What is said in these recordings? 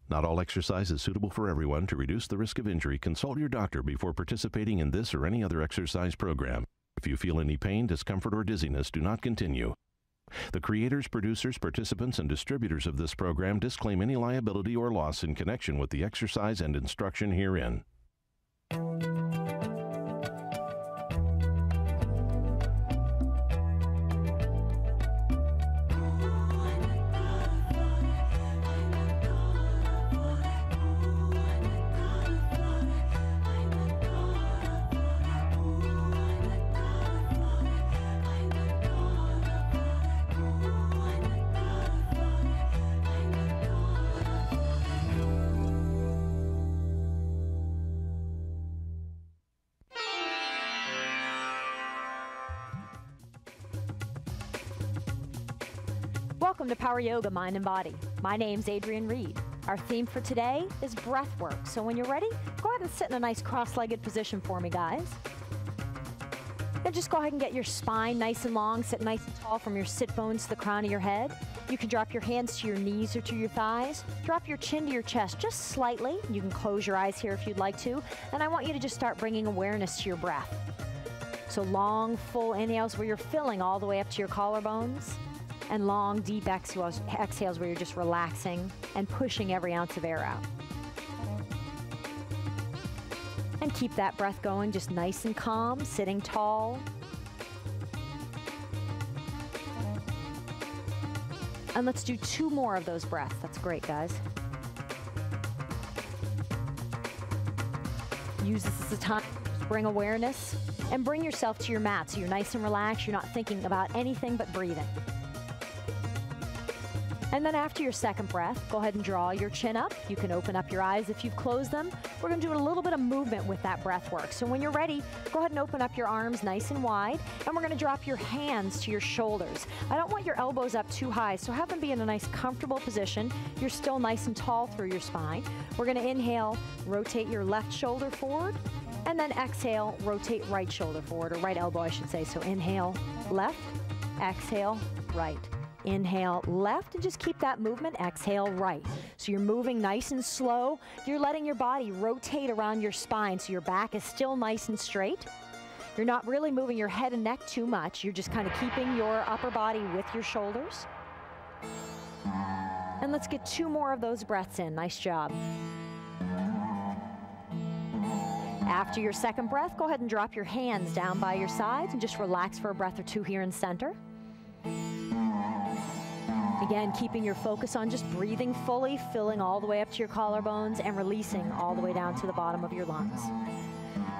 Not all exercise is suitable for everyone. To reduce the risk of injury, consult your doctor before participating in this or any other exercise program. If you feel any pain, discomfort, or dizziness, do not continue. The creators, producers, participants, and distributors of this program disclaim any liability or loss in connection with the exercise and instruction herein. Welcome to Power Yoga, Mind and Body. My name's Adrienne Reed. Our theme for today is breath work. So when you're ready, go ahead and sit in a nice cross-legged position for me, guys. Then just go ahead and get your spine nice and long, sit nice and tall from your sit bones to the crown of your head. You can drop your hands to your knees or to your thighs. Drop your chin to your chest just slightly. You can close your eyes here if you'd like to. And I want you to just start bringing awareness to your breath. So long, full inhales where you're filling all the way up to your collarbones. And long, deep exhales where you're just relaxing and pushing every ounce of air out. And keep that breath going, just nice and calm, sitting tall. And let's do 2 more of those breaths. That's great, guys. Use this as a time to bring awareness and bring yourself to your mat so you're nice and relaxed. You're not thinking about anything but breathing. And then after your second breath, go ahead and draw your chin up. You can open up your eyes if you've closed them. We're going to do a little bit of movement with that breath work. So when you're ready, go ahead and open up your arms nice and wide, and we're going to drop your hands to your shoulders. I don't want your elbows up too high, so have them be in a nice comfortable position. You're still nice and tall through your spine. We're going to inhale, rotate your left shoulder forward, and then exhale, rotate right shoulder forward, or right elbow, I should say. So inhale, left, exhale, right. Inhale left, and just keep that movement. Exhale right. So you're moving nice and slow. You're letting your body rotate around your spine so your back is still nice and straight. You're not really moving your head and neck too much. You're just kind of keeping your upper body with your shoulders. And let's get 2 more of those breaths in. Nice job. After your second breath, go ahead and drop your hands down by your sides and just relax for a breath or 2 here in center. Again, keeping your focus on just breathing fully, filling all the way up to your collarbones and releasing all the way down to the bottom of your lungs.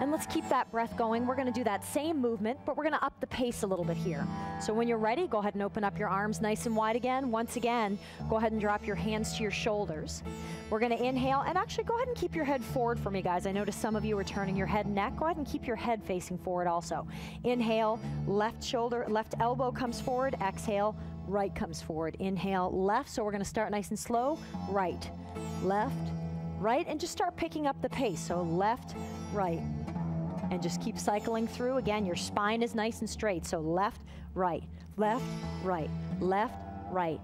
And let's keep that breath going. We're going to do that same movement, but we're going to up the pace a little bit here. So when you're ready, go ahead and open up your arms nice and wide again. Once again, go ahead and drop your hands to your shoulders. We're going to inhale, and actually go ahead and keep your head forward for me, guys. I noticed some of you are turning your head and neck. Go ahead and keep your head facing forward also. Inhale, left shoulder, left elbow comes forward. Exhale, right comes forward. Inhale, left. So we're going to start nice and slow. Right, left, right, and just start picking up the pace. So left, right, and just keep cycling through. Again, your spine is nice and straight. So left, right, left, right, left, right.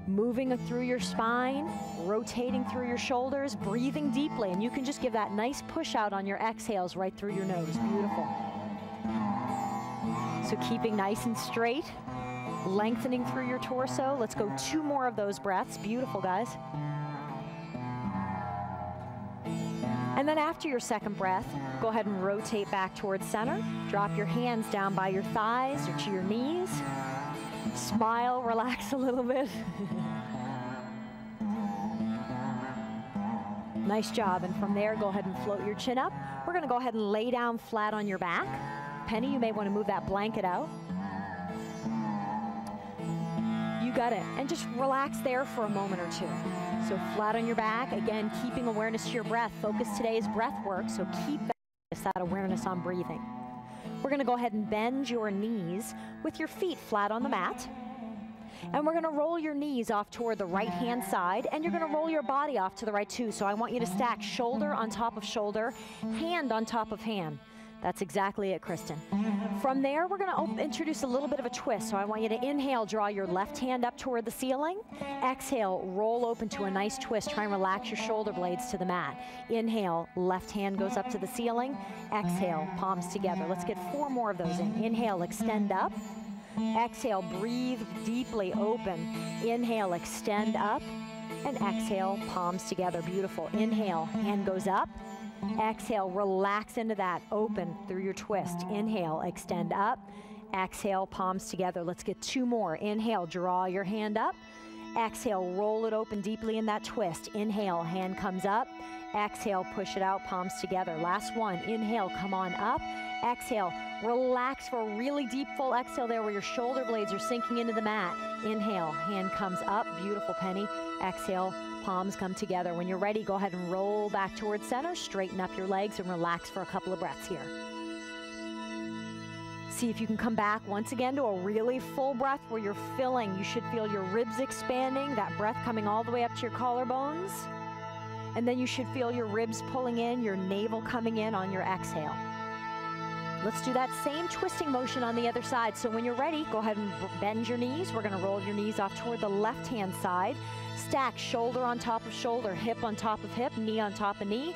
Moving through your spine, rotating through your shoulders, breathing deeply, and you can just give that nice push out on your exhales right through your nose. Beautiful. So keeping nice and straight, lengthening through your torso. Let's go 2 more of those breaths. Beautiful, guys. And then after your second breath, go ahead and rotate back towards center. Drop your hands down by your thighs or to your knees. Smile, relax a little bit. Nice job. And from there, go ahead and float your chin up. We're going to go ahead and lay down flat on your back. Penny, you may want to move that blanket out. You got it. And just relax there for a moment or 2. So flat on your back. Again, keeping awareness to your breath. Focus today is breath work, so keep that awareness on breathing. We're going to go ahead and bend your knees with your feet flat on the mat. And we're going to roll your knees off toward the right-hand side, and you're going to roll your body off to the right too. So I want you to stack shoulder on top of shoulder, hand on top of hand. That's exactly it, Kristen. From there, we're going to introduce a little bit of a twist. So I want you to inhale, draw your left hand up toward the ceiling. Exhale, roll open to a nice twist. Try and relax your shoulder blades to the mat. Inhale, left hand goes up to the ceiling. Exhale, palms together. Let's get 4 more of those in. Inhale, extend up. Exhale, breathe deeply open. Inhale, extend up. And exhale, palms together. Beautiful. Inhale, hand goes up. Exhale, relax into that. Open through your twist. Inhale, extend up. Exhale, palms together. Let's get 2 more. Inhale, draw your hand up. Exhale, roll it open deeply in that twist. Inhale, hand comes up. Exhale, push it out, palms together. Last one. Inhale, come on up. Exhale, relax for a really deep full exhale there where your shoulder blades are sinking into the mat. Inhale, hand comes up. Beautiful, Penny. Exhale, palms come together. When you're ready, go ahead and roll back towards center. Straighten up your legs and relax for a couple of breaths here. See if you can come back once again to a really full breath where you're filling. You should feel your ribs expanding, that breath coming all the way up to your collarbones. And then you should feel your ribs pulling in, your navel coming in on your exhale. Let's do that same twisting motion on the other side. So when you're ready, go ahead and bend your knees. We're going to roll your knees off toward the left-hand side. Stack shoulder on top of shoulder, hip on top of hip, knee on top of knee.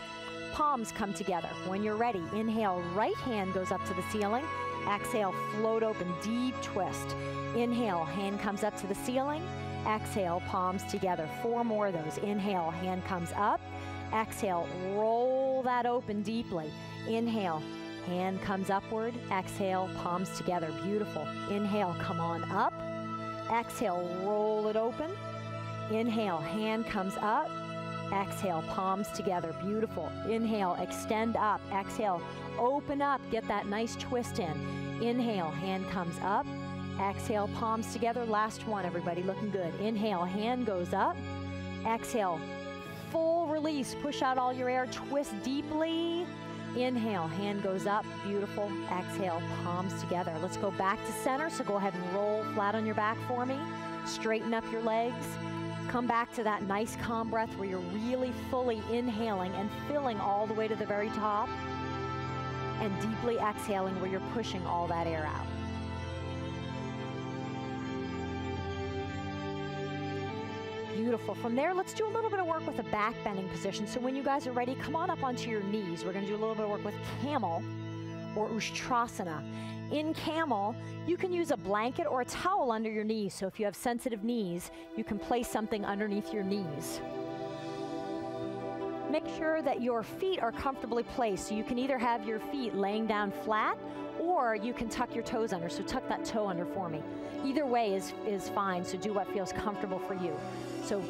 Palms come together. When you're ready, inhale, right hand goes up to the ceiling. Exhale, float open, deep twist. Inhale, hand comes up to the ceiling. Exhale, palms together. 4 more of those. Inhale, hand comes up. Exhale, roll that open deeply. Inhale, hand comes upward. Exhale, palms together. Beautiful. Inhale, come on up. Exhale, roll it open. Inhale, hand comes up. Exhale, palms together. Beautiful. Inhale, extend up. Exhale, open up. Get that nice twist in. Inhale, hand comes up. Exhale, palms together. Last one, everybody. Looking good. Inhale, hand goes up. Exhale, full release. Push out all your air. Twist deeply. Inhale, hand goes up. Beautiful. Exhale, palms together. Let's go back to center. So go ahead and roll flat on your back for me. Straighten up your legs. Come back to that nice calm breath where you're really fully inhaling and filling all the way to the very top. And deeply exhaling where you're pushing all that air out. Beautiful. From there, let's do a little bit of work with a back bending position. So when you guys are ready, come on up onto your knees. We're going to do a little bit of work with Camel or Ustrasana. In Camel, you can use a blanket or a towel under your knees. So if you have sensitive knees, you can place something underneath your knees. Make sure that your feet are comfortably placed. So you can either have your feet laying down flat or you can tuck your toes under. So tuck that toe under for me. Either way is fine, so do what feels comfortable for you. So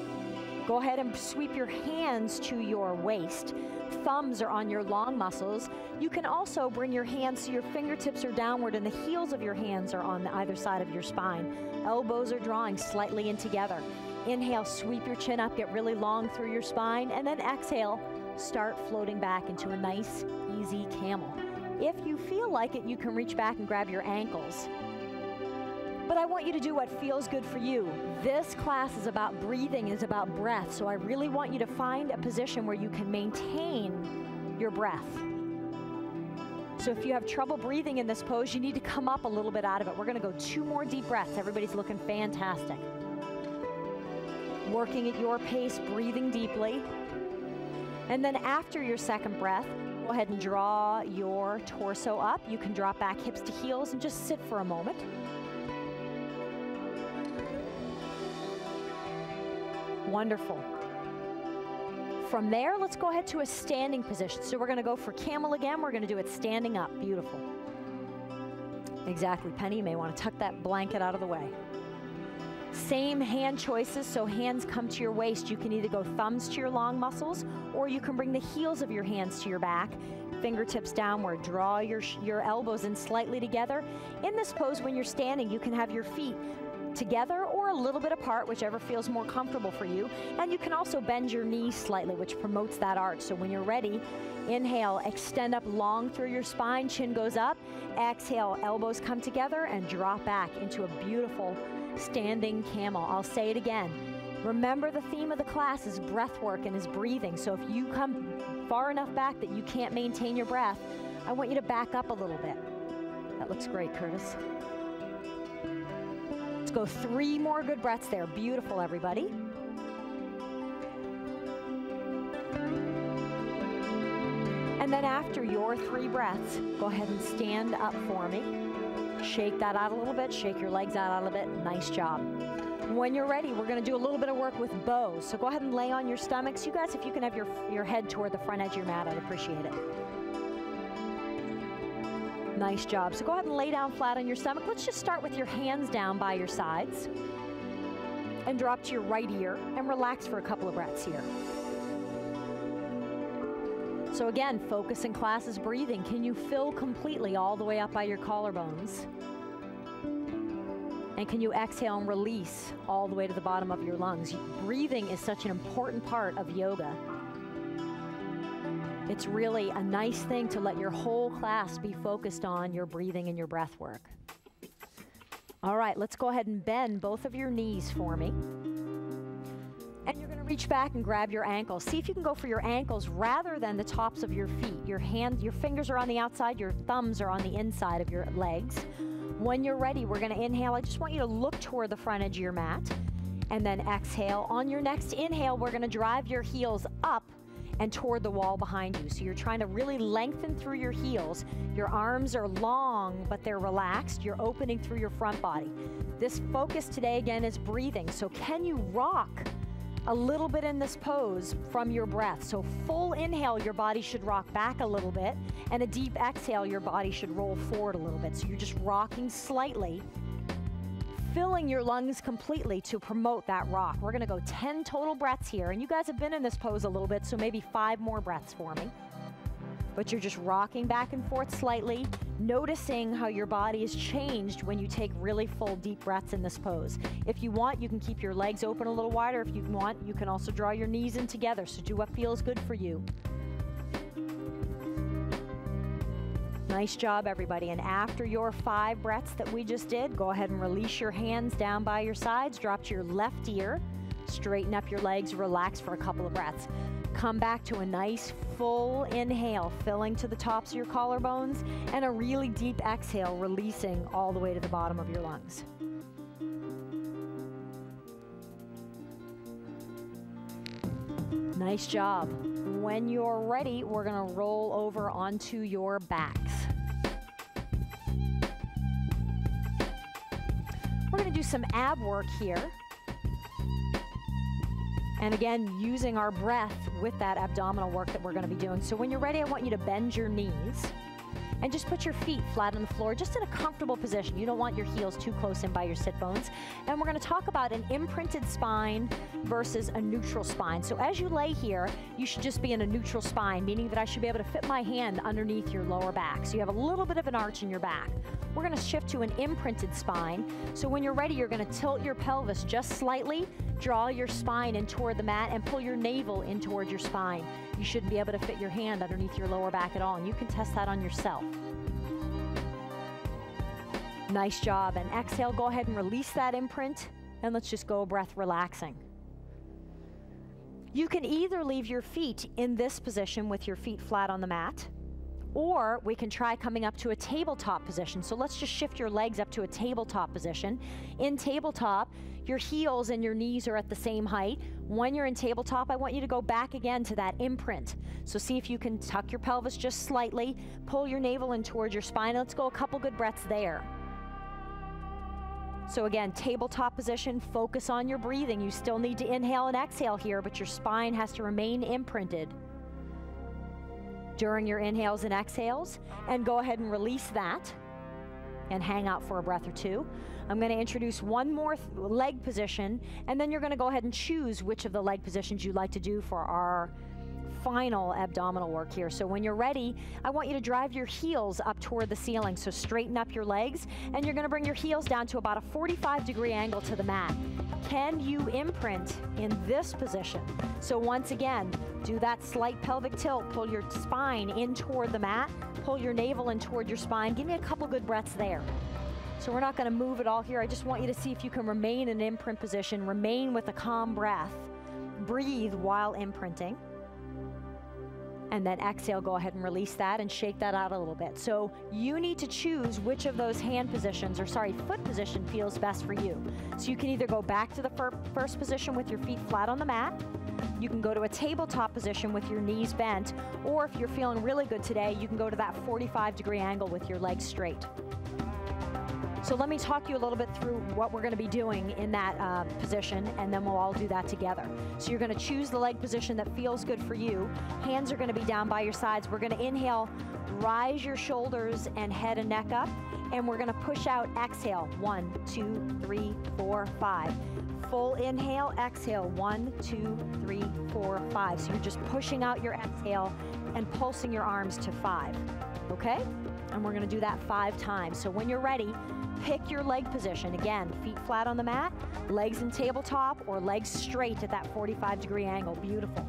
go ahead and sweep your hands to your waist. Thumbs are on your long muscles. You can also bring your hands so your fingertips are downward and the heels of your hands are on either side of your spine. Elbows are drawing slightly in together. Inhale, sweep your chin up, get really long through your spine, and then exhale, start floating back into a nice, easy camel. If you feel like it, you can reach back and grab your ankles. But I want you to do what feels good for you. This class is about breathing, is about breath, so I really want you to find a position where you can maintain your breath. So if you have trouble breathing in this pose, you need to come up a little bit out of it. We're gonna go 2 more deep breaths. Everybody's looking fantastic. Working at your pace, breathing deeply. And then after your second breath, go ahead and draw your torso up. You can drop back hips to heels and just sit for a moment. Wonderful. From there, let's go ahead to a standing position. So we're going to go for Camel again. We're going to do it standing up. Beautiful. Exactly. Penny, you may want to tuck that blanket out of the way. Same hand choices, so hands come to your waist. You can either go thumbs to your long muscles, or you can bring the heels of your hands to your back, fingertips downward. Draw your elbows in slightly together. In this pose, when you're standing, you can have your feet together or a little bit apart, whichever feels more comfortable for you. And you can also bend your knees slightly, which promotes that arch. So when you're ready, inhale, extend up long through your spine, chin goes up. Exhale, elbows come together and drop back into a beautiful standing camel. I'll say it again. Remember, the theme of the class is breath work and is breathing. So if you come far enough back that you can't maintain your breath, I want you to back up a little bit. That looks great, Curtis. Let's go 3 more good breaths there. Beautiful, everybody. And then after your 3 breaths, go ahead and stand up for me. Shake that out a little bit. Shake your legs out a little bit. Nice job. When you're ready, we're going to do a little bit of work with bows. So go ahead and lay on your stomachs. You guys, if you can have your head toward the front edge of your mat, I'd appreciate it. Nice job. So go ahead and lay down flat on your stomach. Let's just start with your hands down by your sides and drop to your right ear and relax for a couple of breaths here. So again, focus in class is breathing. Can you fill completely all the way up by your collarbones? And can you exhale and release all the way to the bottom of your lungs? Breathing is such an important part of yoga. It's really a nice thing to let your whole class be focused on your breathing and your breath work. All right, let's go ahead and bend both of your knees for me. And you're going to reach back and grab your ankles. See if you can go for your ankles rather than the tops of your feet. Your fingers are on the outside, your thumbs are on the inside of your legs. When you're ready, we're going to inhale. I just want you to look toward the front edge of your mat and then exhale. On your next inhale, we're going to drive your heels up and toward the wall behind you. So you're trying to really lengthen through your heels. Your arms are long, but they're relaxed. You're opening through your front body. This focus today, again, is breathing. So can you rock a little bit in this pose from your breath? So full inhale, your body should rock back a little bit, and a deep exhale, your body should roll forward a little bit. So you're just rocking slightly, filling your lungs completely to promote that rock. We're going to go 10 total breaths here, and you guys have been in this pose a little bit, so maybe 5 more breaths for me. But you're just rocking back and forth slightly, noticing how your body is changed when you take really full, deep breaths in this pose. If you want, you can keep your legs open a little wider. If you want, you can also draw your knees in together. So do what feels good for you. Nice job, everybody. And after your 5 breaths that we just did, go ahead and release your hands down by your sides. Drop to your left ear. Straighten up your legs. Relax for a couple of breaths. Come back to a nice full inhale, filling to the tops of your collarbones, and a really deep exhale, releasing all the way to the bottom of your lungs. Nice job. When you're ready, we're going to roll over onto your backs. We're going to do some ab work here. And again, using our breath with that abdominal work that we're going to be doing. So when you're ready, I want you to bend your knees and just put your feet flat on the floor, just in a comfortable position. You don't want your heels too close in by your sit bones. And we're going to talk about an imprinted spine versus a neutral spine. So as you lay here, you should just be in a neutral spine, meaning that I should be able to fit my hand underneath your lower back. So you have a little bit of an arch in your back. We're going to shift to an imprinted spine. So when you're ready, you're going to tilt your pelvis just slightly, draw your spine in toward the mat, and pull your navel in toward your spine. You shouldn't be able to fit your hand underneath your lower back at all, and you can test that on yourself. Nice job. And exhale, go ahead and release that imprint, and let's just go a breath relaxing. You can either leave your feet in this position with your feet flat on the mat, or we can try coming up to a tabletop position. So let's just shift your legs up to a tabletop position. In tabletop, your heels and your knees are at the same height. When you're in tabletop, I want you to go back again to that imprint. So see if you can tuck your pelvis just slightly, pull your navel in towards your spine. Let's go a couple good breaths there. So again, tabletop position, focus on your breathing. You still need to inhale and exhale here, but your spine has to remain imprinted during your inhales and exhales. And go ahead and release that and hang out for a breath or two. I'm going to introduce one more leg position, and then you're going to go ahead and choose which of the leg positions you'd like to do for our final abdominal work here. So when you're ready, I want you to drive your heels up toward the ceiling. So straighten up your legs, and you're going to bring your heels down to about a 45-degree angle to the mat. Can you imprint in this position? So once again, do that slight pelvic tilt. Pull your spine in toward the mat. Pull your navel in toward your spine. Give me a couple good breaths there. So we're not going to move at all here. I just want you to see if you can remain in imprint position. Remain with a calm breath. Breathe while imprinting. And then exhale, go ahead and release that and shake that out a little bit. So you need to choose which of those hand positions, or sorry, foot position feels best for you. So you can either go back to the first position with your feet flat on the mat. You can go to a tabletop position with your knees bent, or if you're feeling really good today, you can go to that 45-degree angle with your legs straight. So let me talk you a little bit through what we're going to be doing in that position, and then we'll all do that together. So you're going to choose the leg position that feels good for you. Hands are going to be down by your sides. We're going to inhale, rise your shoulders and head and neck up, and we're going to push out, exhale, 1, 2, 3, 4, 5. Full inhale, exhale, 1, 2, 3, 4, 5. So you're just pushing out your exhale and pulsing your arms to 5, okay? And we're going to do that 5 times. So when you're ready, pick your leg position. Again, feet flat on the mat, legs in tabletop, or legs straight at that 45-degree angle. Beautiful.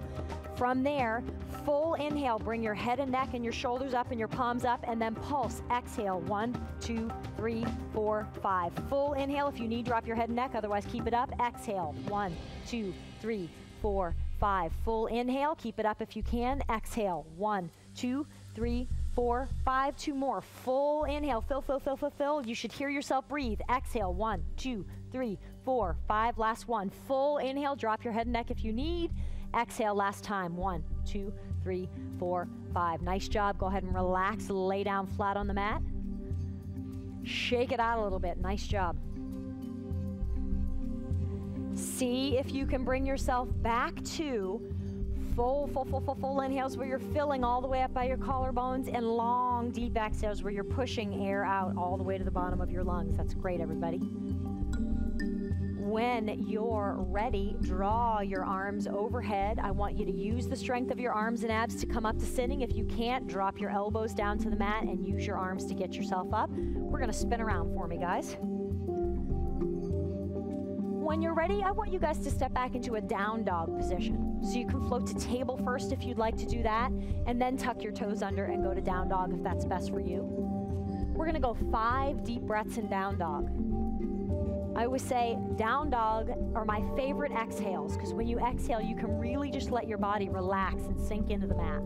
From there, full inhale, bring your head and neck and your shoulders up and your palms up, and then pulse. Exhale, 1, 2, 3, 4, 5. Full inhale. If you need, drop your head and neck, otherwise keep it up. Exhale, 1, 2, 3, 4, 5. Full inhale, keep it up if you can. Exhale, 1, 2, 3, 4, 5. 2 more. Full inhale, fill, fill, fill, fill, fill. You should hear yourself breathe. Exhale, 1, 2, 3, 4, 5. Last one. Full inhale, drop your head and neck if you need. Exhale, last time. 1, 2, 3, 4, 5. Nice job. Go ahead and relax. Lay down flat on the mat. Shake it out a little bit. Nice job. See if you can bring yourself back to full inhales where you're filling all the way up by your collarbones, and long, deep exhales where you're pushing air out all the way to the bottom of your lungs. That's great, everybody. When you're ready, draw your arms overhead. I want you to use the strength of your arms and abs to come up to sitting. If you can't, drop your elbows down to the mat and use your arms to get yourself up. We're going to spin around for me, guys. When you're ready, I want you guys to step back into a down dog position. So you can float to table first if you'd like to do that, and then tuck your toes under and go to down dog if that's best for you. We're going to go 5 deep breaths in down dog. I always say down dog are my favorite exhales, because when you exhale, you can really just let your body relax and sink into the mat.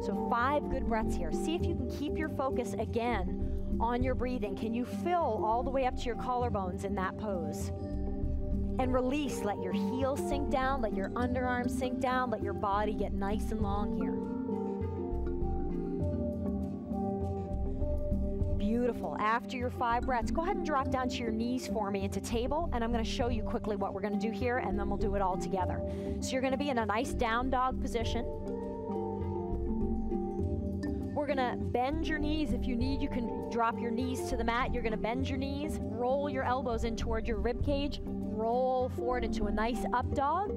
So 5 good breaths here. See if you can keep your focus again on your breathing. Can you fill all the way up to your collarbones in that pose? And release. Let your heels sink down, let your underarms sink down, let your body get nice and long here. Beautiful. After your 5 breaths, go ahead and drop down to your knees for me into table, and I'm going to show you quickly what we're going to do here, and then we'll do it all together. So you're going to be in a nice down dog position. We're going to bend your knees. If you need, you can drop your knees to the mat. You're going to bend your knees, roll your elbows in toward your rib cage, roll forward into a nice up dog,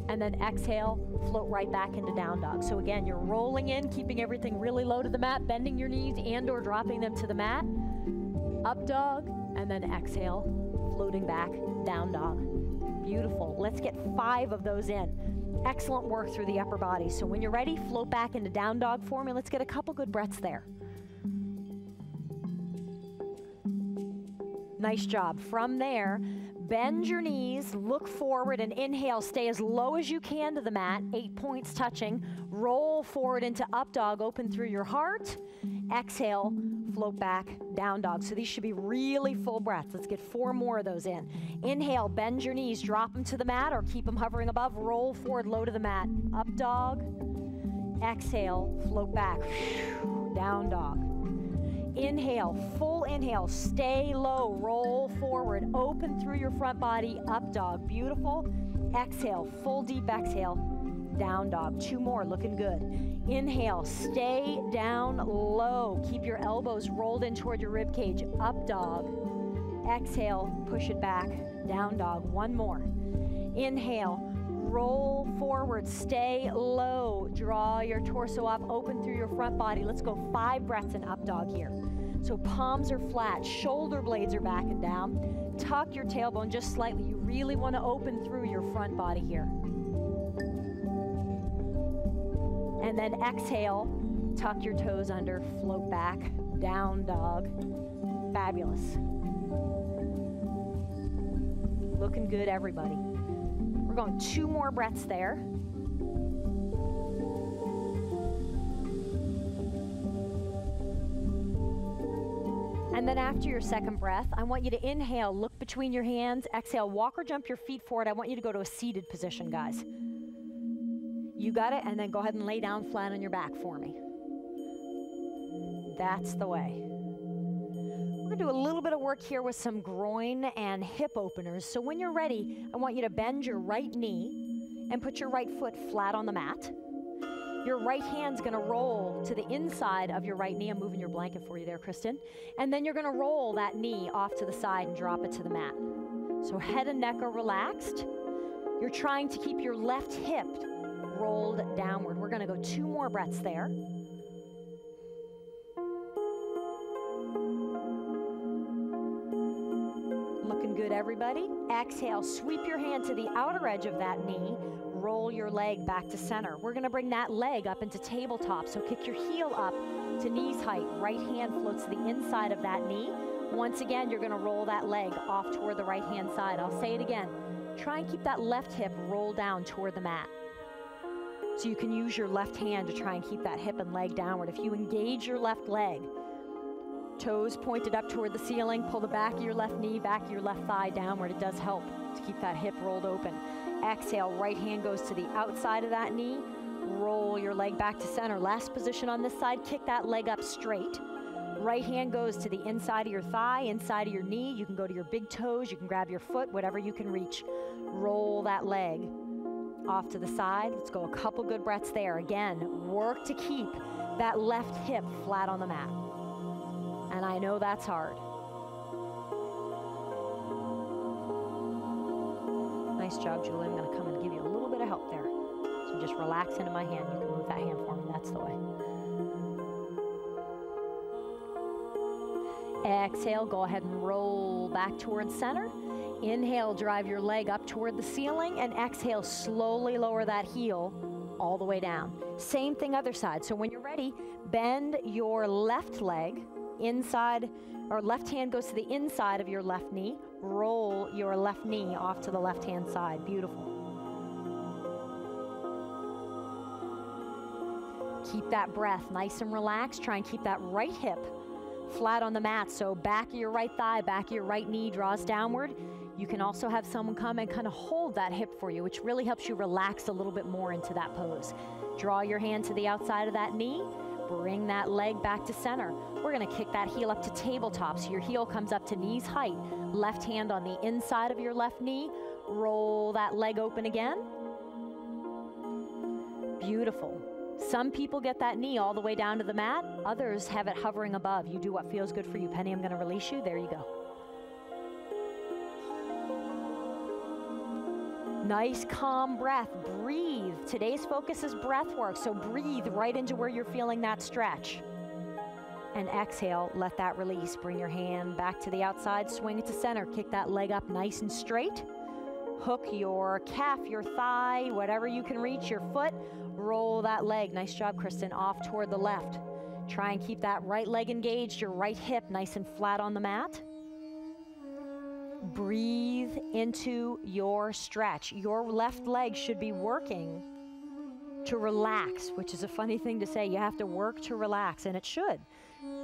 and then exhale, float right back into down dog. So again, you're rolling in, keeping everything really low to the mat, bending your knees and or dropping them to the mat, up dog, and then exhale, floating back, down dog. Beautiful. Let's get 5 of those in. Excellent work through the upper body. So when you're ready, float back into down dog for me. Let's get a couple good breaths there. Nice job. From there, bend your knees, look forward, and inhale. Stay as low as you can to the mat, 8 points touching. Roll forward into up dog, open through your heart. Exhale, float back, down dog. So these should be really full breaths. Let's get 4 more of those in. Inhale, bend your knees, drop them to the mat or keep them hovering above. Roll forward, low to the mat. Up dog. Exhale, float back, down dog. Inhale, full inhale, stay low, roll forward, open through your front body, up dog, beautiful. Exhale, full deep exhale, down dog. 2 more, looking good. Inhale, stay down low, keep your elbows rolled in toward your rib cage, up dog. Exhale, push it back, down dog. 1 more. Inhale, roll forward, stay low, draw your torso up, open through your front body. Let's go 5 breaths in up dog here. So palms are flat, shoulder blades are back and down. Tuck your tailbone just slightly. You really want to open through your front body here. And then exhale, tuck your toes under, float back, down dog. Fabulous. Looking good, everybody. We're going 2 more breaths there. And then after your second breath, I want you to inhale, look between your hands, exhale, walk or jump your feet forward. I want you to go to a seated position, guys. You got it, and then go ahead and lay down flat on your back for me. That's the way. We're gonna do a little bit of work here with some groin and hip openers. So when you're ready, I want you to bend your right knee and put your right foot flat on the mat. Your right hand's gonna roll to the inside of your right knee. I'm moving your blanket for you there, Kristen. And then you're gonna roll that knee off to the side and drop it to the mat. So head and neck are relaxed. You're trying to keep your left hip rolled downward. We're gonna go 2 more breaths there. Looking good, everybody. Exhale, sweep your hand to the outer edge of that knee. Roll your leg back to center. We're gonna bring that leg up into tabletop. So kick your heel up to knees height. Right hand floats to the inside of that knee. Once again, you're gonna roll that leg off toward the right hand side. I'll say it again. Try and keep that left hip rolled down toward the mat. So you can use your left hand to try and keep that hip and leg downward. If you engage your left leg, toes pointed up toward the ceiling, pull the back of your left knee, back of your left thigh downward. It does help to keep that hip rolled open. Exhale, right hand goes to the outside of that knee. Roll your leg back to center. Last position on this side, kick that leg up straight. Right hand goes to the inside of your thigh, inside of your knee. You can go to your big toes, you can grab your foot, whatever you can reach. Roll that leg off to the side. Let's go a couple good breaths there. Again, work to keep that left hip flat on the mat. And I know that's hard. Nice job, Julie. I'm gonna come and give you a little bit of help there. So just relax into my hand. You can move that hand for me. That's the way. Exhale, go ahead and roll back towards center. Inhale, drive your leg up toward the ceiling, and exhale, slowly lower that heel all the way down. Same thing other side. So when you're ready, bend your left leg inside, or left hand goes to the inside of your left knee. Roll your left knee off to the left hand side. Beautiful. Keep that breath nice and relaxed. Try and keep that right hip flat on the mat. So back of your right thigh, back of your right knee draws downward. You can also have someone come and kind of hold that hip for you, which really helps you relax a little bit more into that pose. Draw your hand to the outside of that knee. Bring that leg back to center. We're gonna kick that heel up to tabletop. So your heel comes up to knees height. Left hand on the inside of your left knee. Roll that leg open again. Beautiful. Some people get that knee all the way down to the mat. Others have it hovering above. You do what feels good for you. Penny, I'm gonna release you. There you go. Nice, calm breath. Breathe. Today's focus is breath work, so breathe right into where you're feeling that stretch. And exhale, let that release. Bring your hand back to the outside, swing it to center. Kick that leg up nice and straight. Hook your calf, your thigh, whatever you can reach, your foot. Roll that leg. Nice job, Kristen. Off toward the left. Try and keep that right leg engaged, your right hip nice and flat on the mat. Breathe into your stretch. Your left leg should be working to relax, which is a funny thing to say. You have to work to relax, and it should.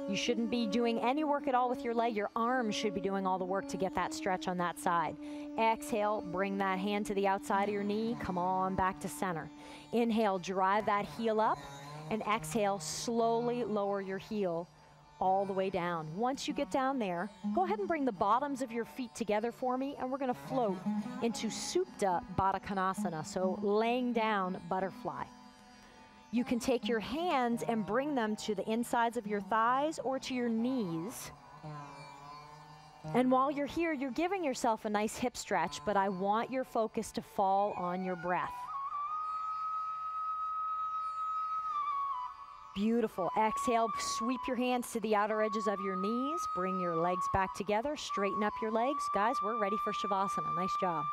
You shouldn't be doing any work at all with your leg. Your arms should be doing all the work to get that stretch on that side. Exhale, bring that hand to the outside of your knee. Come on back to center. Inhale, drive that heel up, and exhale, slowly lower your heel all the way down. Once you get down there, go ahead and bring the bottoms of your feet together for me, and we're gonna float into Supta Baddha Konasana, so laying down butterfly. You can take your hands and bring them to the insides of your thighs or to your knees. And while you're here, you're giving yourself a nice hip stretch, but I want your focus to fall on your breath. Beautiful. Exhale, sweep your hands to the outer edges of your knees. Bring your legs back together. Straighten up your legs. Guys, we're ready for Shavasana. Nice job.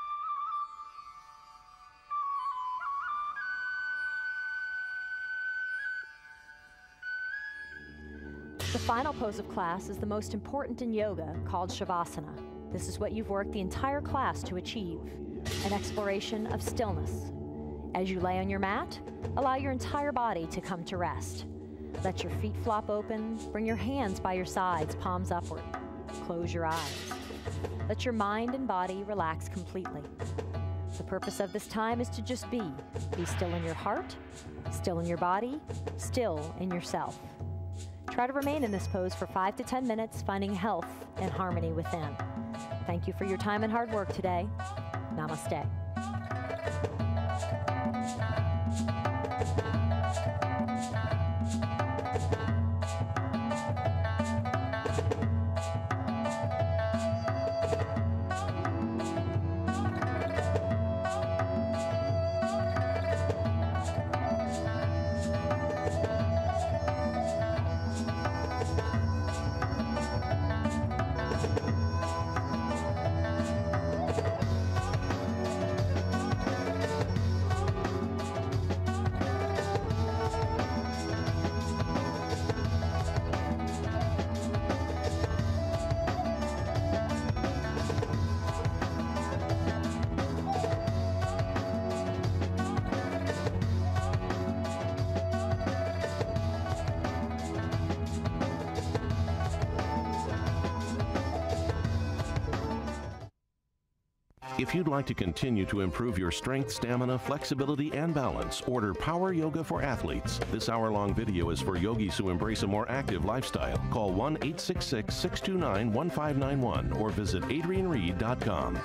The final pose of class is the most important in yoga, called Shavasana. This is what you've worked the entire class to achieve, an exploration of stillness. As you lay on your mat, allow your entire body to come to rest. Let your feet flop open. Bring your hands by your sides, palms upward. Close your eyes. Let your mind and body relax completely. The purpose of this time is to just be. Be still in your heart, still in your body, still in yourself. Try to remain in this pose for 5 to 10 minutes, finding health and harmony within. Thank you for your time and hard work today. Namaste. If you'd like to continue to improve your strength, stamina, flexibility, and balance, order Power Yoga for Athletes. This hour-long video is for yogis who embrace a more active lifestyle. Call 1-866-629-1591 or visit adrianreed.com.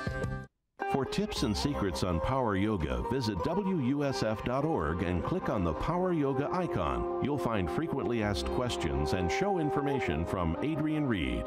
For tips and secrets on Power Yoga, visit WUSF.org and click on the Power Yoga icon. You'll find frequently asked questions and show information from Adrian Reed.